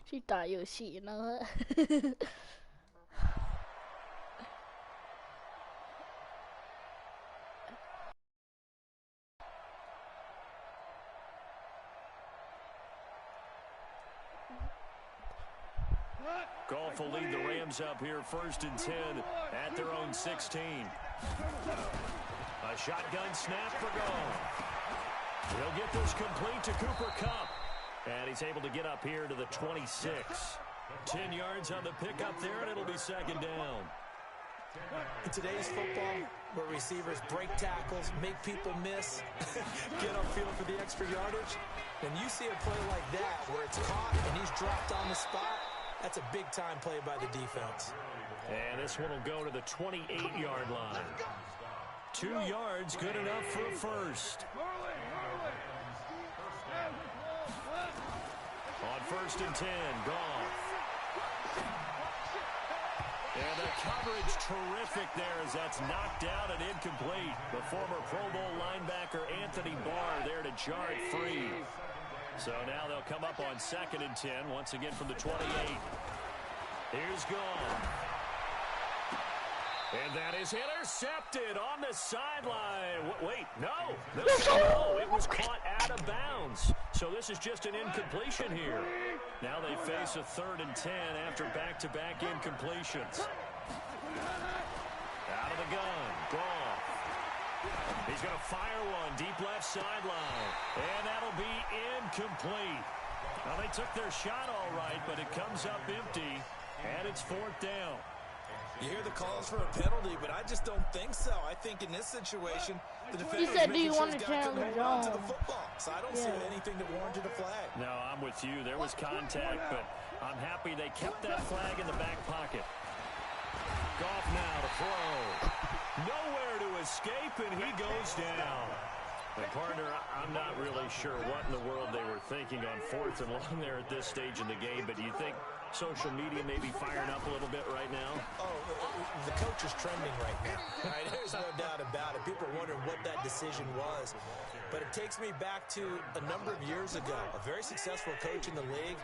She thought you was cheating on her. Goff will lead the Rams up here 1st and 10 at their own 16. A shotgun snap for Goff. He'll get this complete to Cooper Kupp. And he's able to get up here to the 26. 10 yards on the pickup there, and it'll be 2nd down. In today's football, where receivers break tackles, make people miss, get upfield for the extra yardage, and you see a play like that where it's caught and he's dropped on the spot, that's a big-time play by the defense. And this one will go to the 28-yard line. 2 yards, good enough for a first. On 1st and 10, Goff. And the coverage terrific there as that's knocked down and incomplete. The former Pro Bowl linebacker Anthony Barr there to jar it free. So now they'll come up on 2nd and 10, once again from the 28. Here's Goff. And that is intercepted on the sideline. Wait, no, it was caught out of bounds. So this is just an incompletion here. Now they face a 3rd and 10 after back-to-back incompletions. Out of the gun, Goff. He's going to fire one deep left sideline. And that'll be incomplete. Well, they took their shot all right, but it comes up empty, and it's 4th down. You hear the calls for a penalty, but I just don't think so. I think in this situation, the defender He said, do you want to challenge on to the football. So I don't see anything that warranted a flag. No, I'm with you. There was contact, but I'm happy they kept that flag in the back pocket. Goff now to throw. Nowhere to escape, and he goes down. And, partner, I'm not really sure what in the world they were thinking on 4th and long there at this stage in the game, but do you think social media may be firing up a little bit right now? Oh, the coach is trending right now. Right? There's no doubt about it. People are wondering what that decision was. But it takes me back to a number of years ago. A very successful coach in the league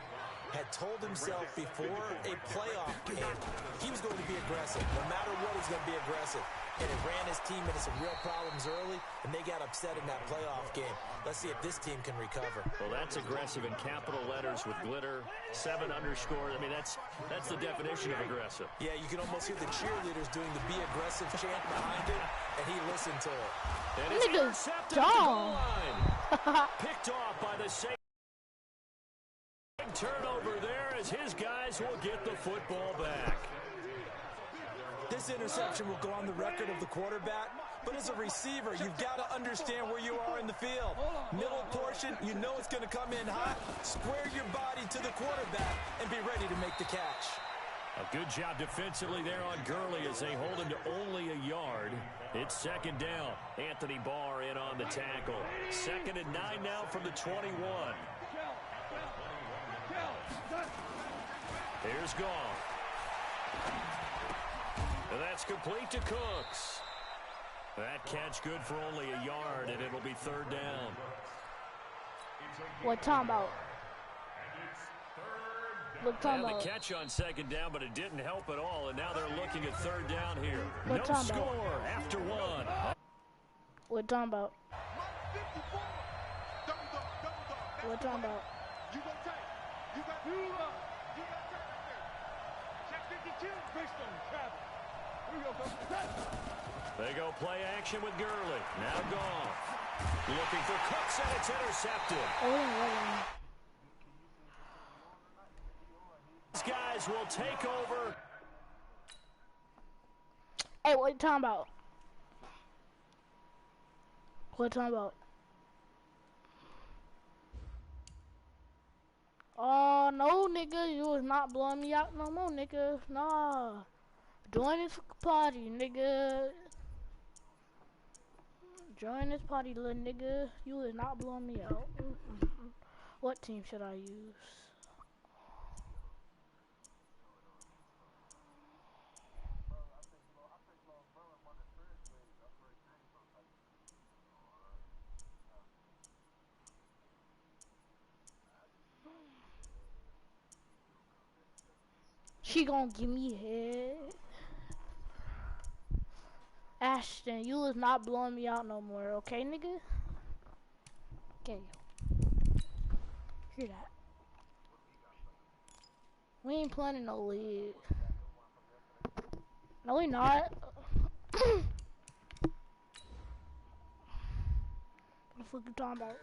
had told himself before a playoff game he was going to be aggressive. No matter what, he's going to be aggressive. And it ran his team into some real problems early, and they got upset in that playoff game. Let's see if this team can recover. Well, that's aggressive in capital letters with glitter, 7 underscore. I mean, that's the definition of aggressive. Yeah, you can almost hear the cheerleaders doing the be aggressive chant behind it, and he listened to it. And it's intercepted at the goal line. Picked off by the same turnover there as his guys will get the football back. This interception will go on the record of the quarterback, but as a receiver, you've got to understand where you are in the field. Middle portion, you know it's going to come in hot. Square your body to the quarterback and be ready to make the catch. A good job defensively there on Gurley as they hold him to only a yard. It's 2nd down. Anthony Barr in on the tackle. 2nd and 9 now from the 21. Here's Goff. And that's complete to Cooks. That catch good for only a yard, and it'll be 3rd down. What time about? What time And about? the catch on 2nd down, but it didn't help at all, and now they're looking at 3rd down here. What No time score about? after 1. What time about? What time about? They go play action with Gurley. Now Goff. Looking for Cooks, and it's intercepted. These guys will take over. Hey, what time about? What time about? Oh, no, nigga. You was not blowing me out no more, nigga. Nah. Join this party, nigga. Join this party, little nigga. You was not blowing me out. What team should I use? She gonna give me head. Ashton, you is not blowing me out no more, okay, nigga? Okay. Hear that. We ain't playing in no league. No, we not. What the fuck you talking about?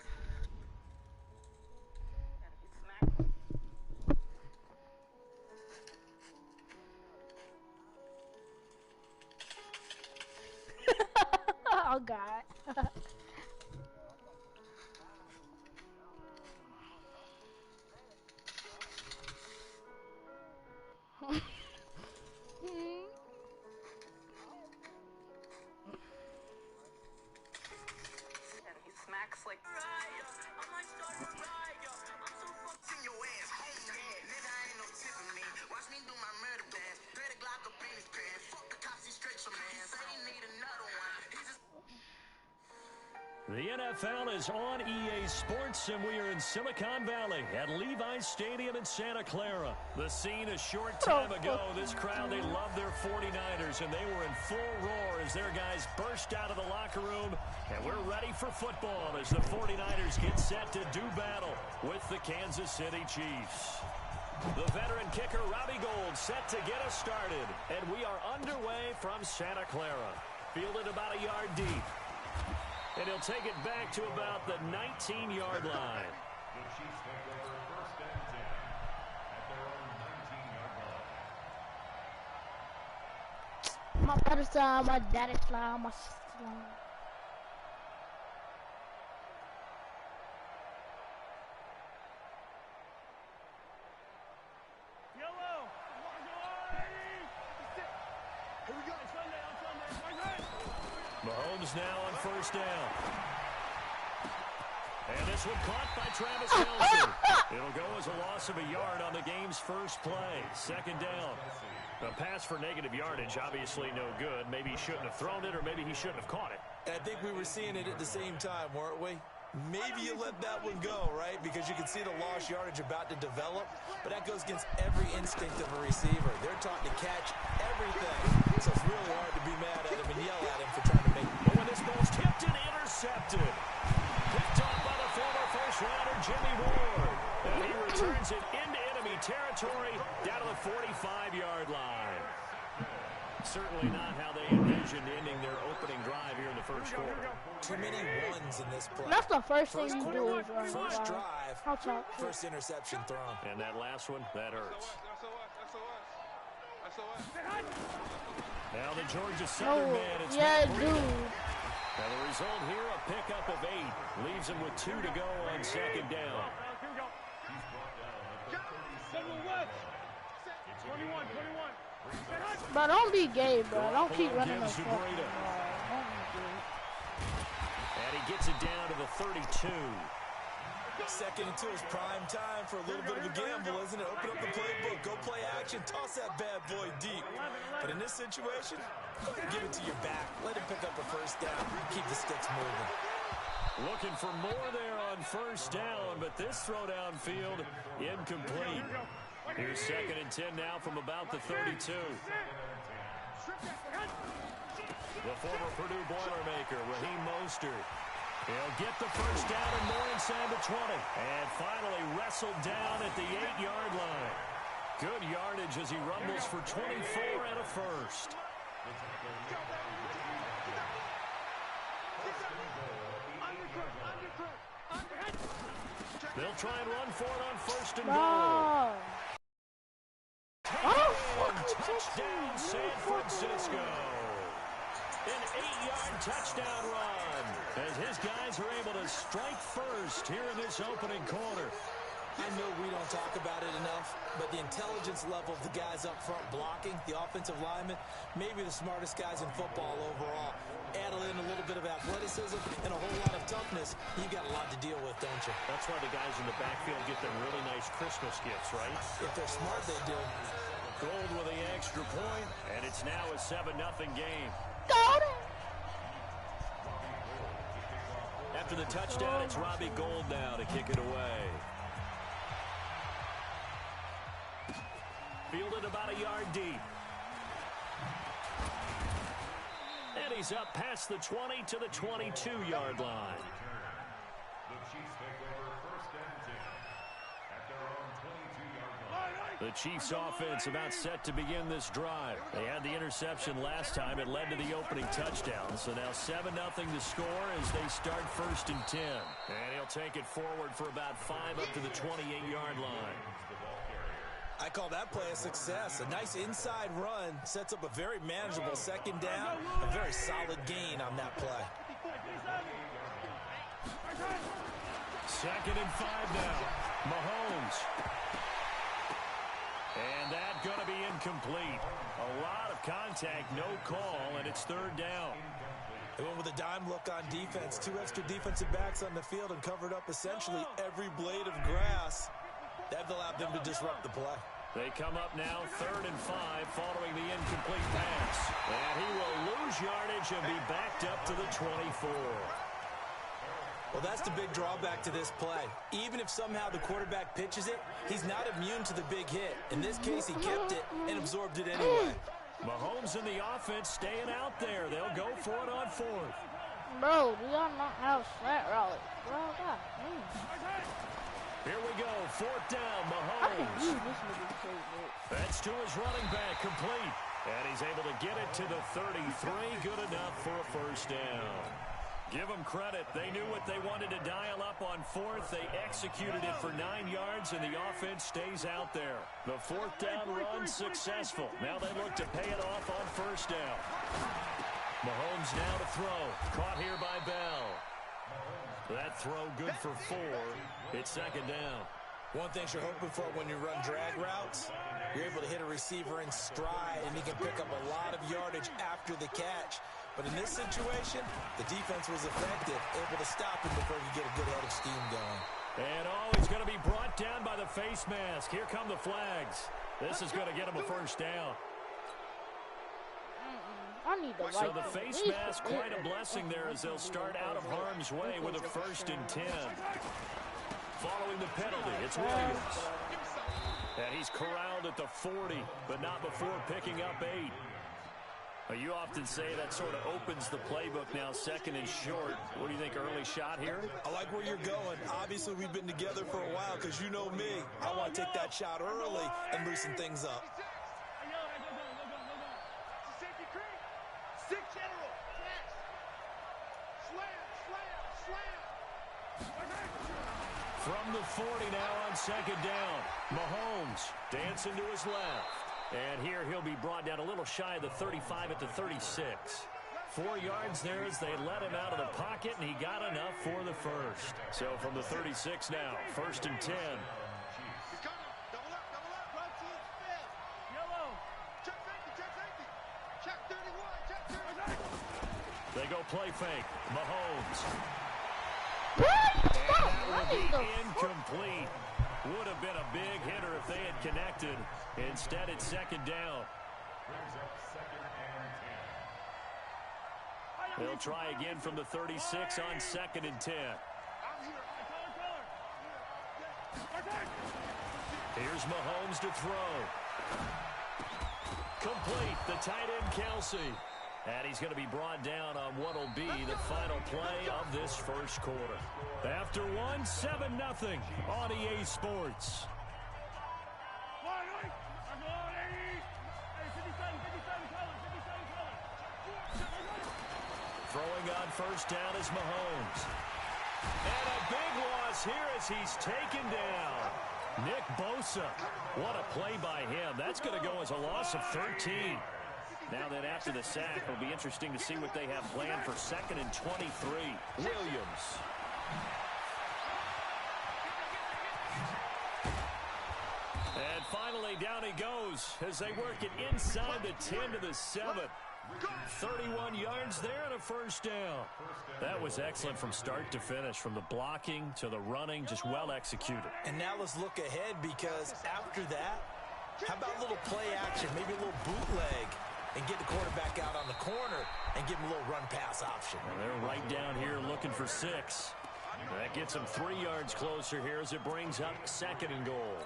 Oh God. Smacks like The NFL is on EA Sports, and we are in Silicon Valley at Levi's Stadium in Santa Clara. The scene a short time ago, this crowd, they love their 49ers, and they were in full roar as their guys burst out of the locker room, and we're ready for football as the 49ers get set to do battle with the Kansas City Chiefs. The veteran kicker, Robbie Gould, set to get us started, and we are underway from Santa Clara. Fielded about a yard deep. And he'll take it back to about the 19-yard line. The Chiefs take over first and 10 at their own 19-yard line. My brother's side, my daddy's side, my sister's side. Mahomes now on first down. And this one caught by Travis Kelce. It'll go as a loss of a yard on the game's first play. Second down. A pass for negative yardage, obviously no good. Maybe he shouldn't have thrown it, or maybe he shouldn't have caught it. I think we were seeing it at the same time, weren't we? Maybe you let that one go, right? Because you can see the lost yardage about to develop, but that goes against every instinct of a receiver. They're taught to catch everything, so it's really hard to be mad at him and yell at him for trying to make it. But when this ball's tipped and intercepted, picked off by the former first-rounder Jimmy Ward, and he returns it into enemy territory down to the 45-yard line. Certainly not how they envisioned ending their opening drive here in the first quarter. Too many ones in this play. That's the first thing you do is run. First drive, I'll talk. first interception thrown. And that last one, that hurts. Now the Georgia Southern man, it's yeah, Matt dude. Breida. Now the result here, a pickup of 8. Leaves him with 2 to go on second down. But don't be gay, bro. Don't keep running the fuck. And he gets it down to the 32. Second and 2 is prime time for a little bit of a gamble, isn't it? Open up the playbook, go play action, toss that bad boy deep. But in this situation, go ahead and give it to your back. Let him pick up a first down. Keep the sticks moving. Looking for more there on first down, but this throw downfield incomplete. Here's second and 10 now from about the 32. The former Purdue Boilermaker, Raheem Mostert. He'll get the first down and more inside the 20. And finally wrestled down at the 8-yard line. Good yardage as he rumbles for 24 and a first. They'll try and run for it on first and goal. Touchdown, San Francisco. An 8-yard touchdown run as his guys are able to strike first here in this opening quarter. I know we don't talk about it enough, but the intelligence level of the guys up front blocking, the offensive linemen, maybe the smartest guys in football overall. Add in a little bit of athleticism and a whole lot of toughness. You've got a lot to deal with, don't you? That's why the guys in the backfield get them really nice Christmas gifts, right? If they're smart, they do. Gould with the extra point, and it's now a 7-0 game. Got it. After the touchdown, it's Robbie Gould now to kick it away. Fielded about a yard deep. And he's up past the 20 to the 22-yard line. The Chiefs take over first and 10 at their own 22-yard line. The Chiefs offense about set to begin this drive. They had the interception last time. It led to the opening touchdown. So now 7-0 to score as they start first and 10. And he'll take it forward for about 5 up to the 28-yard line. I call that play a success. A nice inside run sets up a very manageable second down. A very solid gain on that play. Second and 5 now. Mahomes. And that's going to be incomplete. A lot of contact, no call, and it's third down. They went with a dime look on defense. 2 extra defensive backs on the field and covered up essentially every blade of grass. That allowed them to disrupt the play. They come up now, 3rd and 5, following the incomplete pass. And he will lose yardage and be backed up to the 24. Well, that's the big drawback to this play. Even if somehow the quarterback pitches it, he's not immune to the big hit. In this case, he kept it and absorbed it anyway. Mahomes and the offense staying out there. They'll go for it on 4th. Bro, do y'all not have slant rally? Bro, God, man. Here we go, 4th down, I can Mahomes. use this nigga so much. That's to his running back, complete. And he's able to get it to the 33, good enough for a first down. Give them credit. They knew what they wanted to dial up on 4th. They executed it for 9 yards, and the offense stays out there. The 4th down run successful. Now they look to pay it off on first down. Mahomes now to throw. Caught here by Bell. That throw good for 4. It's second down. One thing you're hoping for when you run drag routes, you're able to hit a receiver in stride, and he can pick up a lot of yardage after the catch. But in this situation, the defense was effective, able to stop him before he could get a good head of steam going. And he's going to be brought down by the face mask. Here come the flags. This is going to get him a first down. I need the So the face mask, quite a blessing there as they'll start out of harm's way with a first and 10. Following the penalty, it's Williams. And he's corralled at the 40, but not before picking up 8. You often say that sort of opens the playbook now, 2nd and short. What do you think, early shot here? I like where you're going. Obviously, we've been together for a while because you know me. I want to take that shot early and loosen things up. From the 40 now on second down. Mahomes dancing to his left. And here he'll be brought down a little shy of the 35 at the 36. 4 yards there as they let him out of the pocket, and he got enough for the first. So from the 36 now, first and 10. They go play fake. Mahomes. And that will be incomplete. Would have been a big hitter if they had connected. Instead, it's second down. They'll try again from the 36 on 2nd and 10. Here's Mahomes to throw. Complete. The tight end, Kelsey. And he's going to be brought down on what will be the final play of this first quarter. After 7-0 on EA Sports. Throwing on first down is Mahomes. And a big loss here as he's taken down. Nick Bosa. What a play by him. That's going to go as a loss of 13. Now then, after the sack, it'll be interesting to see what they have planned for 2nd and 23. Williams. And finally, down he goes as they work it inside the 10 to the 7. 31 yards there and a first down. That was excellent from start to finish, from the blocking to the running, just well executed. And now let's look ahead, because after that, how about a little play action, maybe a little bootleg, and get the quarterback out on the corner and give him a little run-pass option. Well, they're right down here looking for 6. That gets them 3 yards closer here as it brings up 2nd and goal.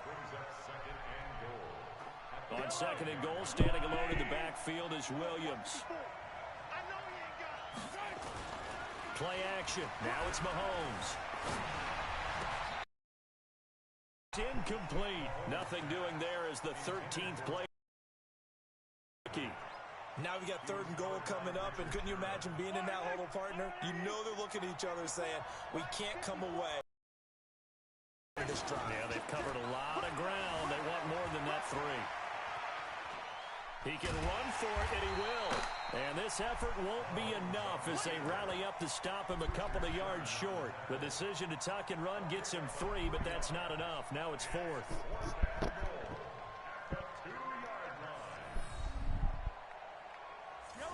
On second and goal, standing alone in the backfield is Williams. Play action. Now it's Mahomes. Incomplete. Nothing doing there as the 13th play. Now we got third and goal coming up, and couldn't you imagine being in that huddle, partner? You know they're looking at each other saying, we can't come away with this drive. Yeah, they've covered a lot of ground. They want more than that 3. He can run for it, and he will. And this effort won't be enough as they rally up to stop him a couple of yards short. The decision to tuck and run gets him 3, but that's not enough. Now it's 4th.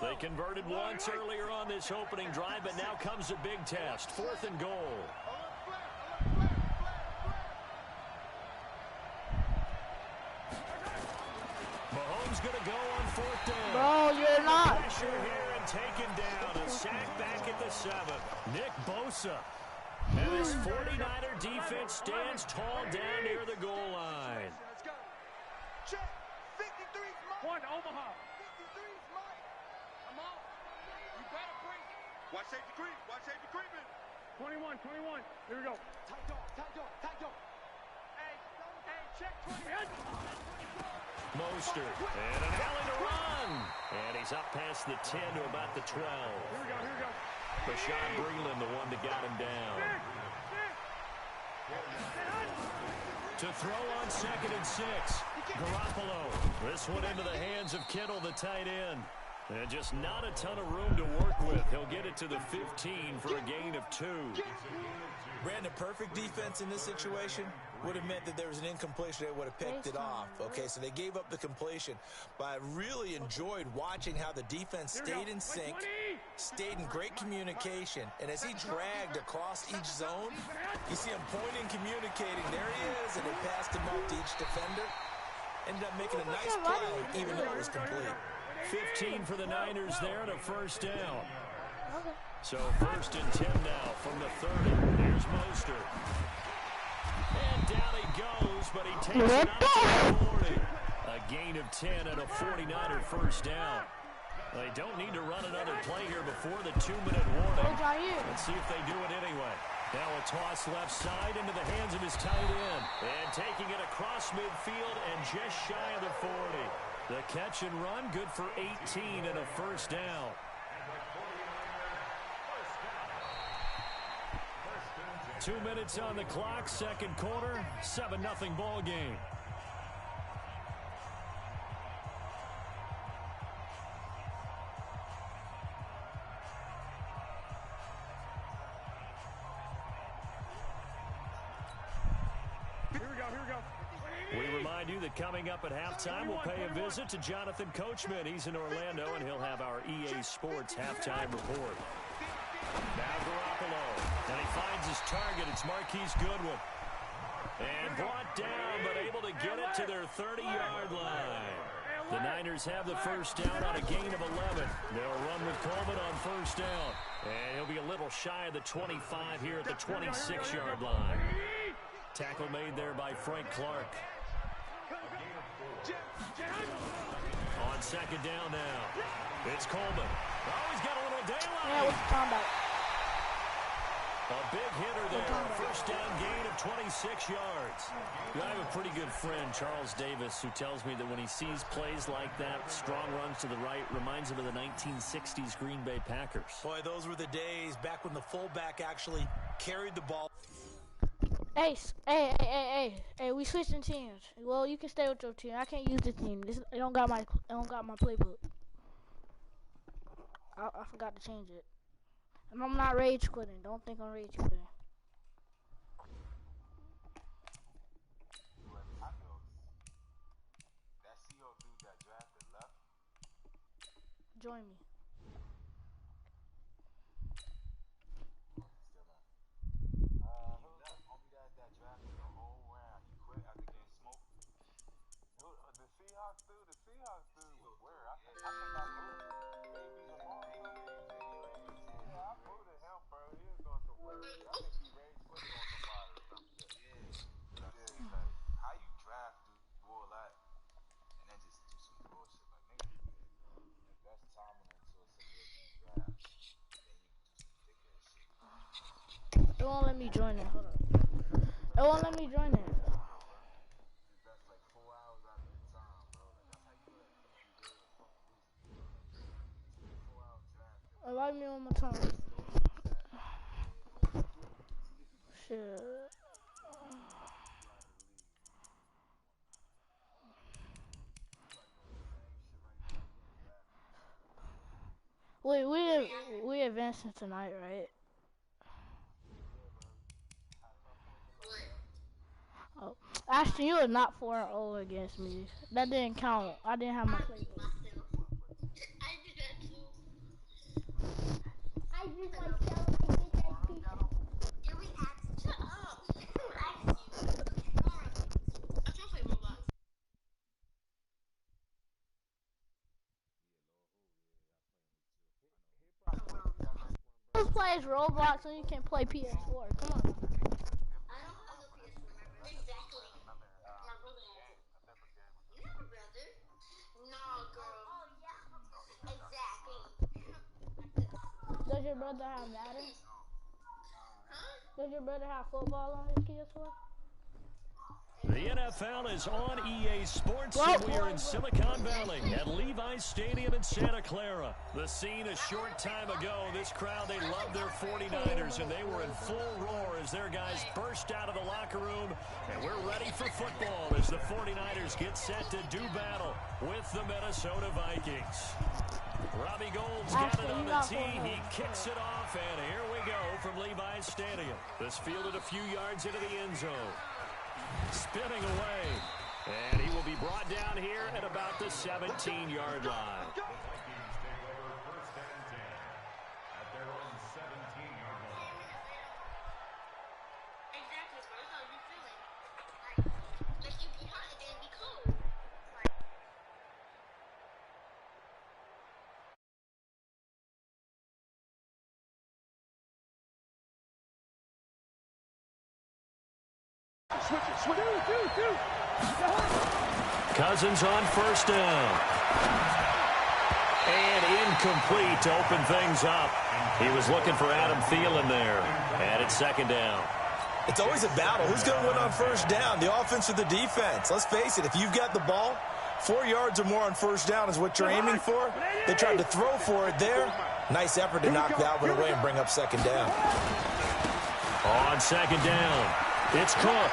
They converted once earlier on this opening drive, but now comes a big test. 4th and goal. Mahomes going to go on 4th down. Bro, you're not. Pressure here and taken down. A sack back at the 7th. Nick Bosa. And this 49er defense stands tall down near the goal line. Let's go. Check. 53's mine. 1 Omaha. 53's mine. I'm out. You better bring it. Watch safety creep. Watch safety creeping. 21. Here we go. Tight dog. Hey, check 20. Mostert, and an alley to run. And he's up past the 10 to about the 12. Here we go. Bashaud Breeland, the one that got him down. To throw on 2nd and 6. Garoppolo. This one into the hands of Kittle, the tight end. And just not a ton of room to work with. He'll get it to the 15 for a gain of 2. Brandon, perfect defense in this situation would have meant that there was an incompletion. They would have picked it off. Okay, so they gave up the completion. But I really enjoyed watching how the defense stayed in sync, stayed in great communication. And as he dragged across each zone, you see him pointing, communicating. There he is, and they passed him up to each defender. Ended up making a nice play, even though it was complete. 15 for the Niners there and a 1st down. So 1st and 10 now from the 30. Here's Mostert. And down he goes, but he takes it out to the 40. A gain of 10 and a 49er 1st down. They don't need to run another play here before the 2-minute warning. Let's see if they do it anyway. Now a toss left side into the hands of his tight end. And taking it across midfield and just shy of the 40. The catch and run, good for 18 and a 1st down. Two minutes on the clock, second quarter, 7-0 ball game. Here we go. We remind you that coming up at halftime, we'll pay a visit to Jonathan Coachman. He's in Orlando, and he'll have our EA Sports halftime report. Now Garoppolo, and he finds his target. It's Marquise Goodwin. And brought down, but able to get it to their 30-yard line. The Niners have the 1st down on a gain of 11. They'll run with Coleman on 1st down. And he'll be a little shy of the 25 here at the 26-yard line. Tackle made there by Frank Clark. On 2nd down now. It's Coleman. Oh, he's got a little daylight. Yeah, what's the combat? A big hitter there. 1st down gain of 26 yards. I have a pretty good friend, Charles Davis, who tells me that when he sees plays like that, strong runs to the right, reminds him of the 1960s Green Bay Packers. Boy, those were the days back when the fullback actually carried the ball. Hey, we switching teams. Well, you can stay with your team. I can't use this team. It don't got my playbook. I forgot to change it. And I'm not rage quitting. Don't think I'm rage quitting. Join me. It won't let me join it. Hold on. It won't let me join it. Invite me one more time. Shit. Wait, we advancing tonight, right? Oh, Ashton, you are not 4-0 against me. That didn't count. I didn't have my playbook. I did that too. I used myself to get that pizza. Did we ask? Shut up. I asked you. Alright. I'm trying to play Roblox. Who plays Roblox when you can play PS4? Come on. I don't have a PS4, remember? Exactly. My brother has it. You have a brother? No, girl. Oh, yeah. Exactly. Does your brother have Madden? Huh? Does your brother have football on his PS4? The NFL is on EA Sports, and we are in Silicon Valley at Levi's Stadium in Santa Clara. The scene a short time ago, this crowd, they loved their 49ers, and they were in full roar as their guys burst out of the locker room. And we're ready for football as the 49ers get set to do battle with the Minnesota Vikings. Robbie Gold's got it on the tee. He kicks it off, and here we go from Levi's Stadium. This fielded a few yards into the end zone. Spinning away, and he will be brought down here at about the 17-yard line. Vikings take over first and 10 at their own 17-yard line. Exactly, bro. How you feeling? Like you be hot and then be cold. Cousins on first down. And incomplete to open things up. He was looking for Adam Thielen there. And it's second down. It's always a battle. Who's going to win on first down, the offense or the defense? Let's face it, if you've got the ball, 4 yards or more on first down is what you're aiming for. They tried to throw for it there. Nice effort to knock that one away and bring up second down. On second down, it's Cook.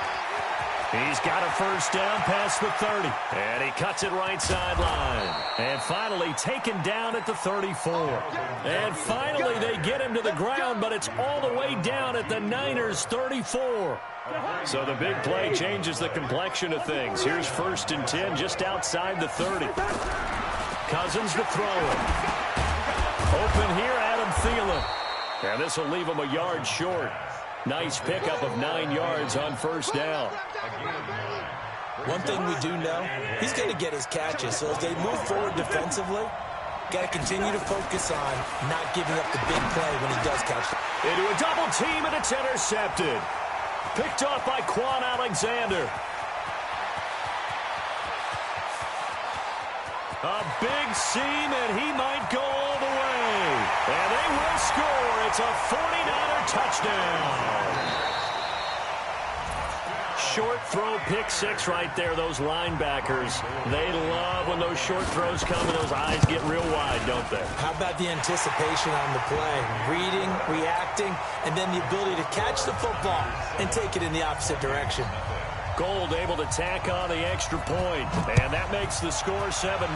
He's got a first down past the 30. And he cuts it right sideline. And finally taken down at the 34. And finally they get him to the ground, but it's all the way down at the Niners' 34. So the big play changes the complexion of things. Here's first and 10 just outside the 30. Cousins to throw it. Open here, Adam Thielen. And this will leave him a yard short. Nice pickup of 9 yards on first down. One thing we do know, he's going to get his catches. So as they move forward defensively, got to continue to focus on not giving up the big play when he does catch it. Into a double team, and it's intercepted. Picked off by Quan Alexander. A big seam, and he might go all the way. And they will score. It's a 49er touchdown. Short throw, pick six right there, those linebackers. They love when those short throws come and those eyes get real wide, don't they? How about the anticipation on the play? Reading, reacting, and then the ability to catch the football and take it in the opposite direction. Gold able to tack on the extra point, and that makes the score 7-0.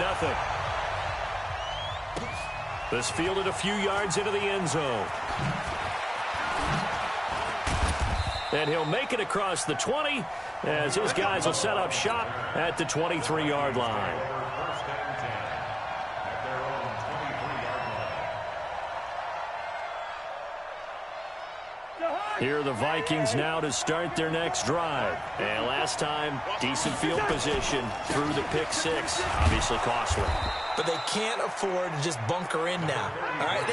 This fielded a few yards into the end zone. And he'll make it across the 20 as his guys will set up shop at the 23-yard line. First and 10 at their own 23-yard line. Here are the Vikings now to start their next drive. And last time, decent field position through the pick six. Obviously costly. But they can't afford to just bunker in now. All right,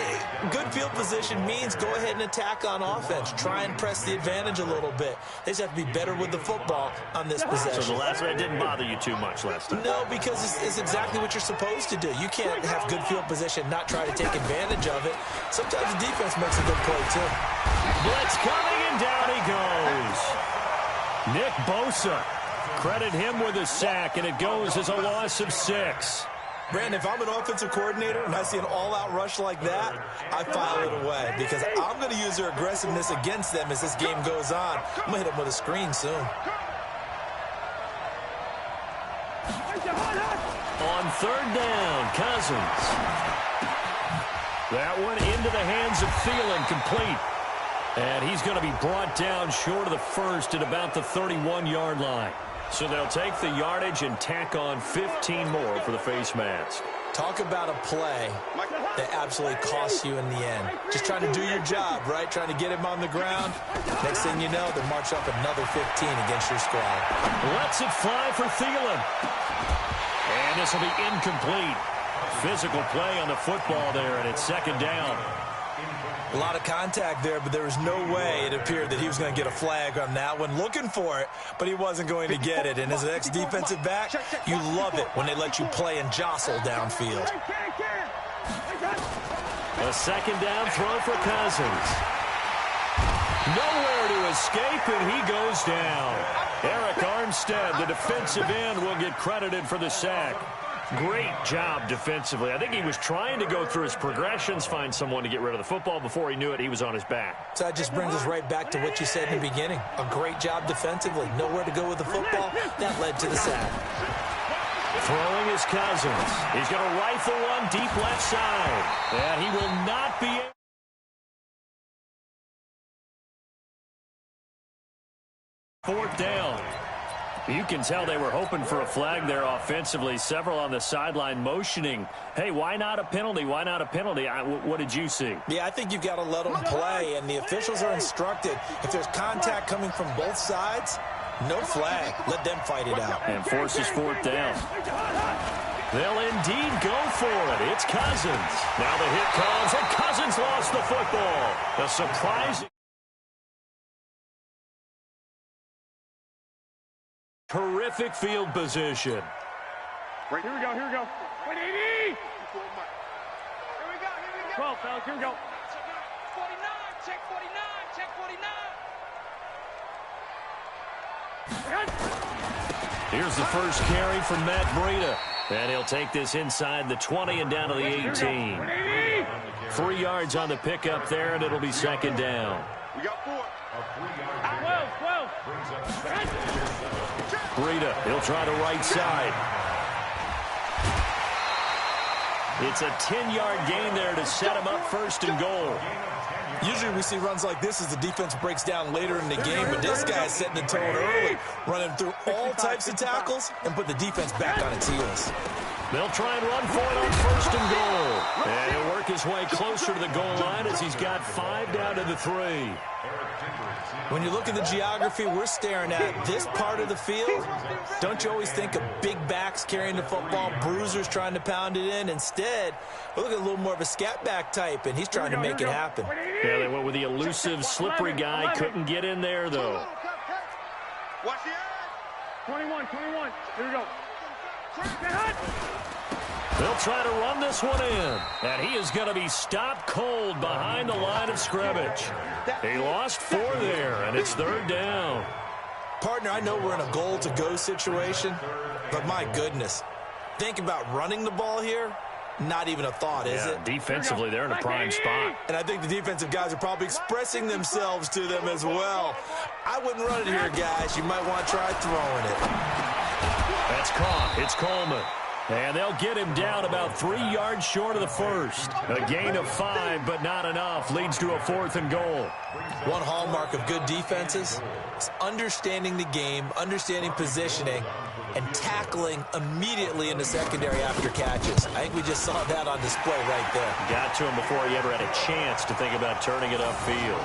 good field position means go ahead and attack on offense. Try and press the advantage a little bit. They just have to be better with the football on this possession. So the last one didn't bother you too much last time? No, because it's exactly what you're supposed to do. You can't have good field position and not try to take advantage of it. Sometimes the defense makes a good play, too. Blitz coming and down he goes. Nick Bosa, credit him with a sack, and it goes as a loss of 6. Brandon, if I'm an offensive coordinator and I see an all-out rush like that, I file it away because I'm going to use their aggressiveness against them as this game goes on. I'm going to hit them with a screen soon. On 3rd down, Cousins. That one into the hands of Thielen, complete. And he's going to be brought down short of the first at about the 31-yard line. So they'll take the yardage and tack on 15 more for the face mask. Talk about a play that absolutely costs you in the end. Just trying to do your job, right? Trying to get him on the ground. Next thing you know, they march up another 15 against your squad. Lets it fly for Thielen. And this will be incomplete. Physical play on the football there, and it's 2nd down. A lot of contact there, but there was no way it appeared that he was going to get a flag on that one. Looking for it, but he wasn't going to get it. And as an ex-defensive back, you love it when they let you play and jostle downfield. A 2nd down throw for Cousins. Nowhere to escape, and he goes down. Eric Armstead, the defensive end, will get credited for the sack. Great job defensively. I think he was trying to go through his progressions, find someone to get rid of the football. Before he knew it, he was on his back. So that just brings us right back to what you said in the beginning. A great job defensively. Nowhere to go with the football. That led to the sack. Throwing is Cousins. He's going to rifle one deep left side. And he will not be able. 4th down. You can tell they were hoping for a flag there offensively. Several on the sideline motioning, hey, why not a penalty? Why not a penalty? What did you see? Yeah, I think you've got to let them play, and the officials are instructed. If there's contact coming from both sides, no flag. Let them fight it out. And forces 4th down. They'll indeed go for it. It's Cousins. Now the hit comes, and Cousins lost the football. A surprising. Terrific field position. Right, here we go, here we go. 180! Here we go, 12, fellas, here we go. 49, check 49, check 49. Here's the first carry from Matt Breida. And he'll take this inside the 20 and down to the 18. 3 yards on the pickup there, and it'll be 2nd down. We got 4. 12. Breida, he'll try the right side. It's a 10-yard gain there to set him up 1st and goal. Usually we see runs like this as the defense breaks down later in the game, but this guy's setting the tone early, running through all types of tackles and put the defense back on its heels. They'll try and run for it on 1st and goal. And he'll work his way closer to the goal line as he's got 5 down to the 3. When you look at the geography we're staring at, this part of the field, don't you always think of big backs carrying the football, bruisers trying to pound it in? Instead, we look at a little more of a scat back type, and he's trying to make it happen. Yeah, they went with the elusive, slippery guy. Couldn't get in there, though. Watch the edge. 21. Here we go. They'll try to run this one in. And he is going to be stopped cold behind the line of scrimmage. He lost 4 there, and it's 3rd down. Partner, I know we're in a goal-to-go situation, but my goodness, think about running the ball here. Not even a thought, is it? Defensively, they're in a prime spot. And I think the defensive guys are probably expressing themselves to them as well. I wouldn't run it here, guys. You might want to try throwing it. That's caught. It's Coleman. And they'll get him down about 3 yards short of the first. A gain of 5, but not enough. Leads to a 4th and goal. One hallmark of good defenses is understanding the game, understanding positioning, and tackling immediately in the secondary after catches. I think we just saw that on display right there. Got to him before he ever had a chance to think about turning it upfield.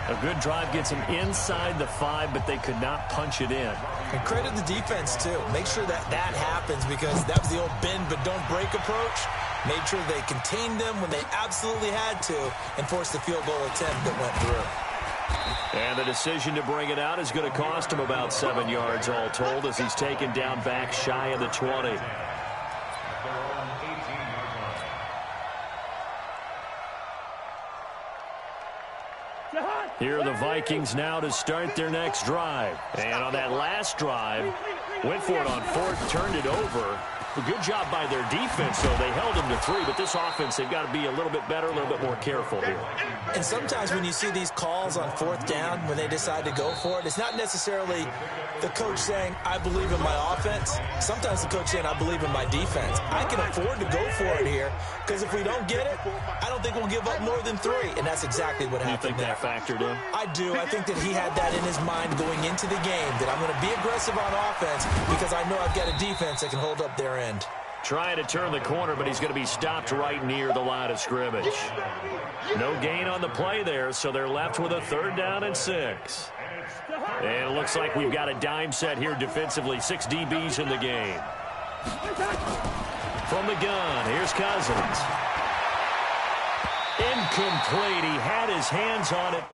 A good drive gets him inside the 5, but they could not punch it in. And credit the defense, too. Make sure that happens because that was the old bend but don't break approach. Made sure they contained them when they absolutely had to and forced the field goal attempt that went through. And the decision to bring it out is going to cost him about 7 yards all told as he's taken down back shy of the 20. Here are the Vikings now to start their next drive. And on that last drive, went for it on fourth, turned it over. A good job by their defense, though. They held them to 3, but this offense, they've got to be a little bit better, a little bit more careful here. And sometimes when you see these calls on fourth down, when they decide to go for it, it's not necessarily the coach saying, I believe in my offense. Sometimes the coach saying, I believe in my defense. I can afford to go for it here, because if we don't get it, I don't think we'll give up more than 3. And that's exactly what happened there. You think that factored in? I do. I think that he had that in his mind going into the game, that I'm going to be aggressive on offense because I know I've got a defense that can hold up their end. Trying to turn the corner, but he's going to be stopped right near the line of scrimmage. No gain on the play there, so they're left with a 3rd down and 6. And it looks like we've got a dime set here defensively. 6 DBs in the game. From the gun, here's Cousins. Incomplete. He had his hands on it.